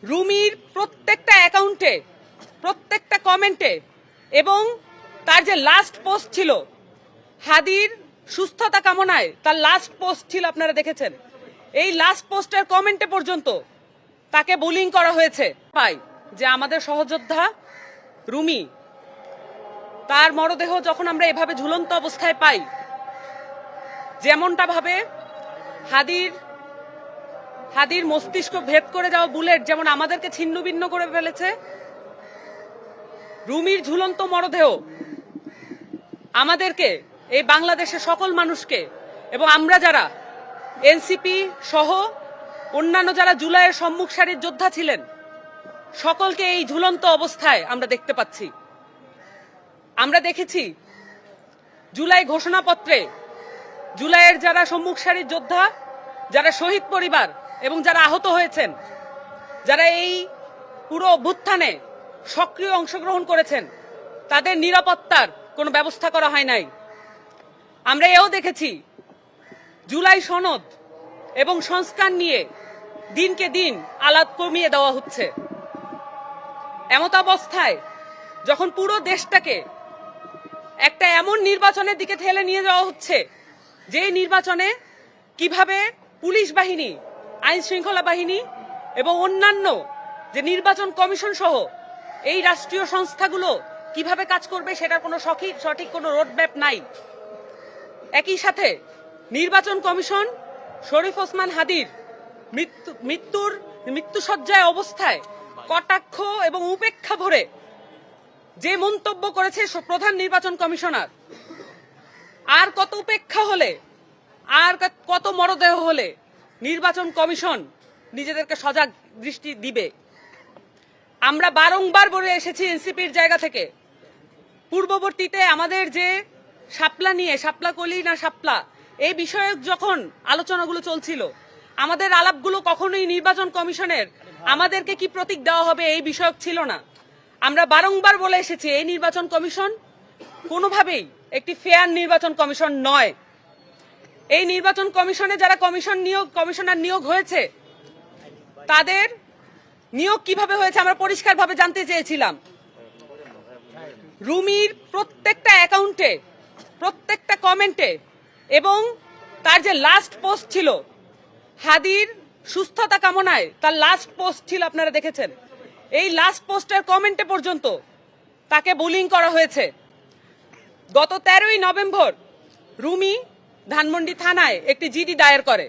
রুমির প্রত্যেকটা অ্যাকাউন্টে, প্রত্যেকটা কমেন্টে এবং তার যে লাস্ট পোস্ট ছিল হাদির সুস্থতা কামনায়, তার লাস্ট পোস্ট ছিল, আপনারা দেখেছেন। এই লাস্ট পোস্টের কমেন্টে পর্যন্ত তাকে বুলিং করা হয়েছে। পাই যে আমাদের সহযোদ্ধা রুমি, তার মরদেহ যখন আমরা এভাবে ঝুলন্ত অবস্থায় পাই, যেমনটা ভাবে হাদির মস্তিষ্ক ভেদ করে যাওয়া বুলেট যেমন আমাদেরকে ছিন্ন ভিন্ন করে ফেলেছে, রুমির ঝুলন্ত মরদেহ আমাদেরকে, এই বাংলাদেশের সকল মানুষকে এবং আমরা যারা এনসিপি সহ অন্যান্য যারা জুলাইয়ের সম্মুখ সারির যোদ্ধা ছিলেন সকলকে এই ঝুলন্ত অবস্থায় আমরা দেখতে পাচ্ছি। আমরা দেখেছি জুলাই ঘোষণাপত্রে জুলাইয়ের যারা সম্মুখ সারির যোদ্ধা, যারা শহীদ পরিবার এবং যারা আহত হয়েছেন, যারা এই পুরো অভ্যুত্থানে সক্রিয় অংশগ্রহণ করেছেন, তাদের নিরাপত্তার কোনো ব্যবস্থা করা হয় নাই। আমরা এও দেখেছি জুলাই সনদ এবং সংস্কার নিয়ে দিনকে দিন আলাপ কমিয়ে দেওয়া হচ্ছে। এমত অবস্থায় যখন পুরো দেশটাকে একটা এমন নির্বাচনের দিকে ঠেলে নিয়ে যাওয়া হচ্ছে, যে নির্বাচনে কিভাবে পুলিশ বাহিনী, আইন শৃঙ্খলা বাহিনী এবং অন্যান্য যে নির্বাচন কমিশন সহ এই রাষ্ট্রীয় সংস্থাগুলো কিভাবে কাজ করবে সেটার কোনো সঠিক কোনো রোডম্যাপ নাই। একই সাথে নির্বাচন কমিশন শরীফ ওসমান হাদির মৃত্যুসজ্জায় অবস্থায় কটাক্ষ এবং উপেক্ষা ভরে যে মন্তব্য করেছে প্রধান নির্বাচন কমিশনার, আর কত উপেক্ষা হলে, আর কত মরদেহ হলে নির্বাচন কমিশন নিজেদেরকে সজাগ দৃষ্টি দিবে? আমরা বারংবার বলে এসেছি এনসিপির জায়গা থেকে, পূর্ববর্তীতে আমাদের যে শাপলা কলি না শাপলা এই বিষয়ক যখন আলোচনাগুলো চলছিল, আমাদের আলাপগুলো কখনোই নির্বাচন কমিশনের আমাদেরকে কি প্রতীক দেওয়া হবে এই বিষয়ক ছিল না। আমরা বারংবার বলে এসেছি এই নির্বাচন কমিশন কোনোভাবেই একটি ফেয়ার নির্বাচন কমিশন নয়। এই নির্বাচন কমিশনে যারা কমিশনার নিয়োগ হয়েছে, তাদের নিয়োগ কিভাবে হয়েছে আমরা পরিষ্কারভাবে জানতে চেয়েছিলাম। রুমির প্রত্যেকটা অ্যাকাউন্টে, প্রত্যেকটা কমেন্টে এবং তার যে লাস্ট পোস্ট ছিল হাদির সুস্থতা কামনায়, তার লাস্ট পোস্ট ছিল, আপনারা দেখেছেন। এই লাস্ট পোস্টের কমেন্টে পর্যন্ত তাকে বুলিং করা হয়েছে। গত 13ই নভেম্বর রুমি ধানমন্ডি থানায় একটি জিডি দায়ের করে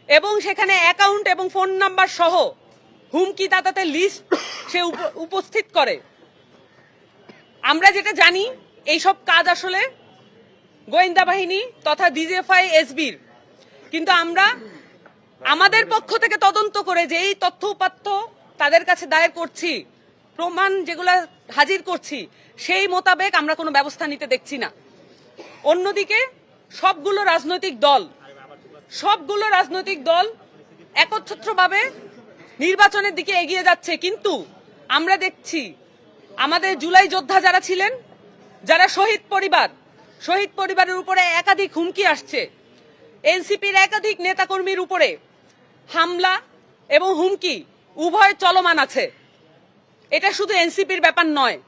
এবং সেখানে অ্যাকাউন্ট এবং ফোন নাম্বার সহ হুমকিদাতাদের লিস্ট সে উপস্থিত করে। আমরা যেটা জানি এইসব কাজ আসলে গোয়েন্দা বাহিনী তথা ডিজিএফআই এসবির, কিন্তু আমরা আমাদের পক্ষ থেকে তদন্ত করে যে এই তথ্য উপাত্ত তাদের কাছে দায়ের করছি, প্রমাণ যেগুলো হাজির করছি, সেই মোতাবেক আমরা কোনো ব্যবস্থা নিতে দেখছি না। অন্যদিকে সবগুলো রাজনৈতিক দল একচ্ছত্রভাবে নির্বাচনের দিকে এগিয়ে যাচ্ছে, কিন্তু আমরা দেখছি আমাদের জুলাই যোদ্ধা যারা ছিলেন, যারা শহীদ পরিবারের উপরে একাধিক হুমকি আসছে, এনসিপির একাধিক নেতাকর্মীর উপরে হামলা এবং হুমকি উভয় চলমান আছে। এটা শুধু এনসিপির ব্যাপার নয়,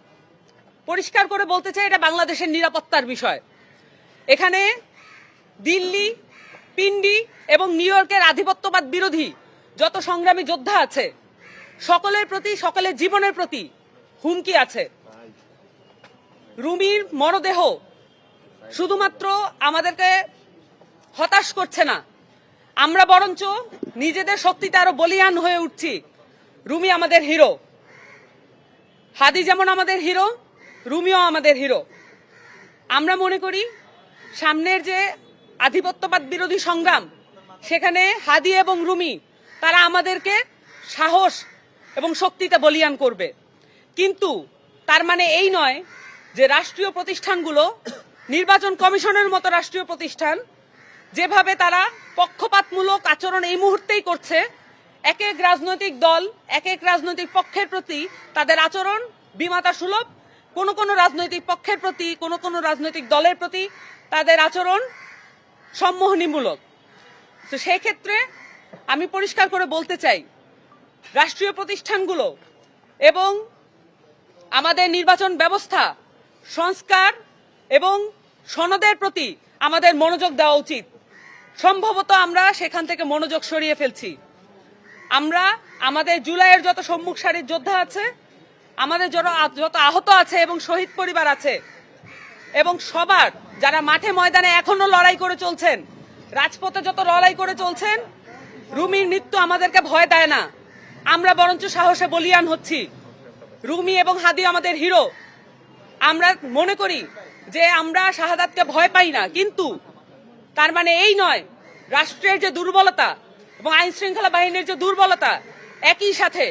পরিষ্কার করে বলতে চাই, এটা বাংলাদেশের নিরাপত্তার বিষয়। এখানে দিল্লি, পিন্ডি এবং নিউ ইয়র্কের আধিপত্যবাদ বিরোধী যত সংগ্রামী যোদ্ধা আছে, সকলের প্রতি, সকলের জীবনের প্রতি হুমকি আছে। রুমির মরদেহ শুধুমাত্র আমাদেরকে হতাশ করছে না, আমরা বরঞ্চ নিজেদের শক্তিতে আরো বলিয়ান হয়ে উঠছি। রুমি আমাদের হিরো, হাদি যেমন আমাদের হিরো, রুমিও আমাদের হিরো। আমরা মনে করি সামনের যে আধিপত্যবাদ বিরোধী সংগ্রাম, সেখানে হাদি এবং রুমি তারা আমাদেরকে সাহস এবং শক্তিতে বলিয়ান করবে। কিন্তু তার মানে এই নয় যে রাষ্ট্রীয় প্রতিষ্ঠানগুলো, নির্বাচন কমিশনের মতো রাষ্ট্রীয় প্রতিষ্ঠান যেভাবে তারা পক্ষপাতমূলক আচরণ এই মুহূর্তেই করছে, এক এক রাজনৈতিক দল, এক এক রাজনৈতিক পক্ষের প্রতি তাদের আচরণ বিমাতা সুলভ, কোনো রাজনৈতিক পক্ষের প্রতি, কোনো রাজনৈতিক দলের প্রতি তাদের আচরণ সম্মোহনীমূলক। তো সেই ক্ষেত্রে আমি পরিষ্কার করে বলতে চাই, রাষ্ট্রীয় প্রতিষ্ঠানগুলো এবং আমাদের নির্বাচন ব্যবস্থা সংস্কার এবং সনদের প্রতি আমাদের মনোযোগ দেওয়া উচিত। সম্ভবত আমরা সেখান থেকে মনোযোগ সরিয়ে ফেলছি। আমরা আমাদের জুলাইয়ের যত সম্মুখ সারির যোদ্ধা আছে, আমাদের যত আহত আছে এবং শহীদ পরিবার আছে, এবং সবার যারা মাঠে ময়দানে এখনো লড়াই করে চলছেন, রাজপথে যত লড়াই করে চলছেন, রুমির মৃত্যু আমাদেরকে ভয় দেয় না, আমরা বরঞ্চ সাহসে বলিয়ান হচ্ছি। রুমি এবং হাদি আমাদের হিরো। আমরা মনে করি যে আমরা শাহাদাতকে ভয় পাই না, কিন্তু তার মানে এই নয় রাষ্ট্রের যে দুর্বলতা এবং আইন শৃঙ্খলা বাহিনীর যে দুর্বলতা, একই সাথে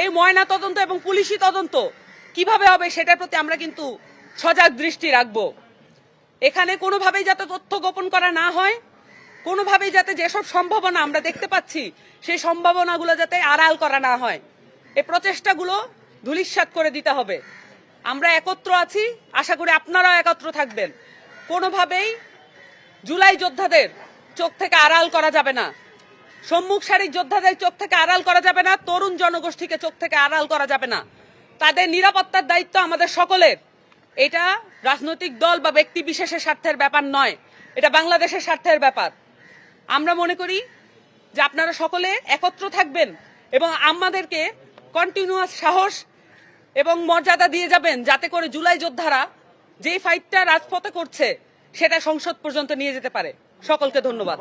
এই ময়না তদন্ত এবং পুলিশি তদন্ত কিভাবে হবে সেটার প্রতি আমরা কিন্তু সজাগ দৃষ্টি রাখব। এখানে কোনোভাবেই যাতে তথ্য গোপন করা না হয়, কোনোভাবেই যাতে যেসব সম্ভাবনা আমরা দেখতে পাচ্ছি সেই সম্ভাবনাগুলো যাতে আড়াল করা না হয়, এই প্রচেষ্টাগুলো ধূলিসাৎ করে দিতে হবে। আমরা একত্র আছি, আশা করি আপনারাও একত্র থাকবেন। কোনোভাবেই জুলাই যোদ্ধাদের চোখ থেকে আড়াল করা যাবে না, সম্মুখ সারির যোদ্ধাদের চোখ থেকে আড়াল করা যাবে না, তরুণ জনগোষ্ঠীকে চোখ থেকে আড়াল করা যাবে না। তাদের নিরাপত্তার দায়িত্ব আমাদের সকলের। এটা রাজনৈতিক দল বা ব্যক্তি বিশেষের স্বার্থের ব্যাপার নয়, এটা বাংলাদেশের স্বার্থের ব্যাপার। আমরা মনে করি যে আপনারা সকলে একত্র থাকবেন এবং আমাদেরকে কন্টিনিউয়াস সাহস এবং মর্যাদা দিয়ে যাবেন, যাতে করে জুলাই যোদ্ধারা যেই ফাইটটা রাজপথে করছে সেটা সংসদ পর্যন্ত নিয়ে যেতে পারে। সকলকে ধন্যবাদ।